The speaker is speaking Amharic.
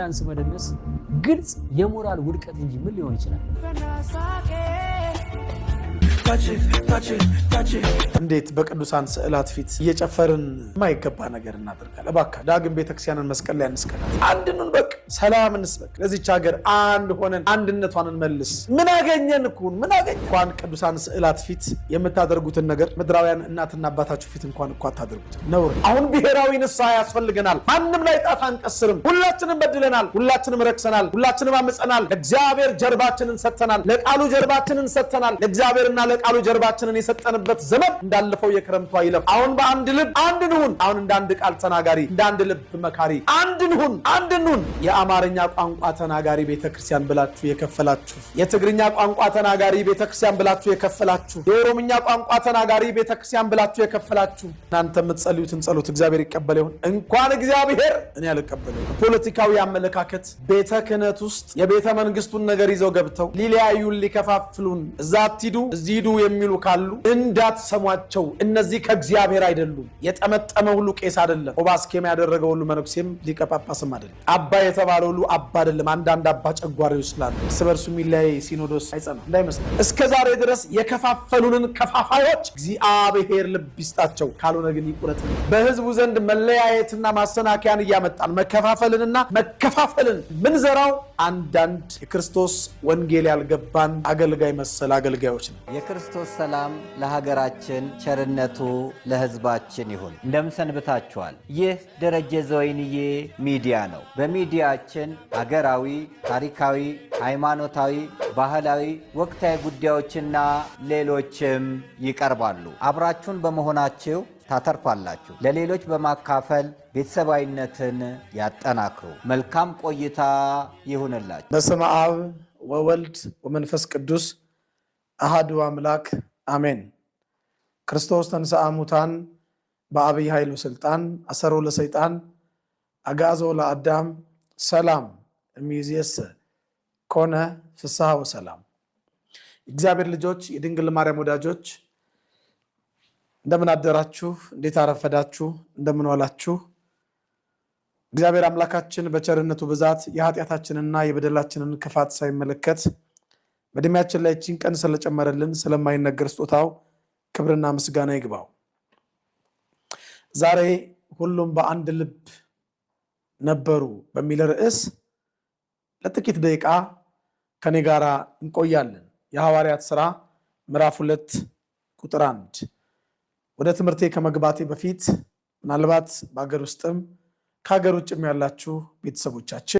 ዳንስ መደነስ ግልጽ የሞራል ውድቀት እንጂ ምን ሊሆን ይችላል? እንዴት በቅዱሳን ስዕላት ፊት እየጨፈርን የማይገባ ነገር እናደርጋለን? እባክህ ዳግም ቤተክርስቲያንን መስቀል ላይ እንስቀላት። አንድንን በቃ ሰላም እንስበክ። ለዚች ሀገር አንድ ሆነን አንድነቷን እንመልስ። ምን አገኘን እኮ ምን አገኘን? እንኳን ቅዱሳን ስዕላት ፊት የምታደርጉትን ነገር ምድራውያን እናትና አባታችሁ ፊት እንኳን እኮ አታደርጉት። ነውር። አሁን ብሔራዊ ንስሐ ያስፈልገናል። ማንም ላይ ጣት አንቀስርም። ሁላችንም በድለናል። ሁላችንም ረክሰናል። ሁላችንም አመፀናል። ለእግዚአብሔር ጀርባችንን ሰጥተናል። ለቃሉ ጀርባችንን ሰጥተናል። ለእግዚአብሔርና ቃሉ ጀርባችንን የሰጠንበት ዘመን እንዳለፈው የክረምቱ አይለፍ። አሁን በአንድ ልብ አንድ እንሁን። አሁን እንዳንድ ቃል ተናጋሪ እንዳንድ ልብ መካሪ አንድ እንሁን። የአማርኛ ቋንቋ ተናጋሪ ቤተክርስቲያን ብላችሁ የከፈላችሁ፣ የትግርኛ ቋንቋ ተናጋሪ ቤተክርስቲያን ብላችሁ የከፈላችሁ፣ የኦሮምኛ ቋንቋ ተናጋሪ ቤተክርስቲያን ብላችሁ የከፈላችሁ እናንተ የምትጸልዩትን ጸሎት እግዚአብሔር ይቀበል ይሆን? እንኳን እግዚአብሔር እኔ አልቀበለው። ፖለቲካዊ አመለካከት ቤተ ክህነት ውስጥ የቤተ መንግስቱን ነገር ይዘው ገብተው ሊለያዩን ሊከፋፍሉን እዛ አትሂዱ እዚህ ሂዱ የሚሉ ካሉ እንዳትሰሟቸው። እነዚህ ከእግዚአብሔር አይደሉም። የጠመጠመ ሁሉ ቄስ አይደለም። ኦባስኬም ያደረገ ሁሉ መነኩሴም ሊቀ ጳጳስም አይደለም። አባ የተባለ ሁሉ አባ አይደለም። አንዳንድ አባ ጨጓሪዎች ስላሉ እርስ በርሱ የሚለያይ ሲኖዶስ አይጸናም እንዳይመስል። እስከ ዛሬ ድረስ የከፋፈሉንን ከፋፋዮች እግዚአብሔር ልብ ይስጣቸው፣ ካልሆነ ግን ይቁረጥ። በህዝቡ ዘንድ መለያየትና ማሰናከያን እያመጣን መከፋፈልንና መከፋፈልን ምንዘራው አንዳንድ የክርስቶስ ወንጌል ያልገባን አገልጋይ መሰል አገልጋዮች ነው። የክርስቶስ ሰላም ለሀገራችን፣ ቸርነቱ ለህዝባችን ይሁን። እንደምሰንብታችኋል። ይህ ደረጀ ዘወይንዬ ሚዲያ ነው። በሚዲያችን ሀገራዊ፣ ታሪካዊ፣ ሃይማኖታዊ፣ ባህላዊ፣ ወቅታዊ ጉዳዮችና ሌሎችም ይቀርባሉ። አብራችሁን በመሆናችሁ ታተርፋላችሁ። ለሌሎች በማካፈል ቤተሰባዊነትን ያጠናክሩ። መልካም ቆይታ ይሁንላችሁ። በስመ አብ ወወልድ ወመንፈስ ቅዱስ አሃዱ አምላክ አሜን። ክርስቶስ ተንሥአ እሙታን በአብይ ኃይል ወሥልጣን አሰሮ ለሰይጣን አግዓዞ ለአዳም ሰላም እምይእዜሰ ኮነ ፍስሐ ወሰላም። እግዚአብሔር ልጆች፣ የድንግል ማርያም ወዳጆች እንደምን አደራችሁ? እንዴት አረፈዳችሁ? እንደምን ዋላችሁ? እግዚአብሔር አምላካችን በቸርነቱ ብዛት የኃጢአታችንና የበደላችንን ክፋት ሳይመለከት በእድሜያችን ላይ እቺን ቀን ስለጨመረልን ስለማይነገር ስጦታው ክብርና ምስጋና ይግባው። ዛሬ ሁሉም በአንድ ልብ ነበሩ በሚል ርዕስ ለጥቂት ደቂቃ ከኔ ጋር እንቆያለን። የሐዋርያት ሥራ ምዕራፍ 2 ቁጥር 1። ወደ ትምህርቴ ከመግባቴ በፊት ምናልባት በአገር ውስጥም ከሀገር ውጭም ያላችሁ ቤተሰቦቻችን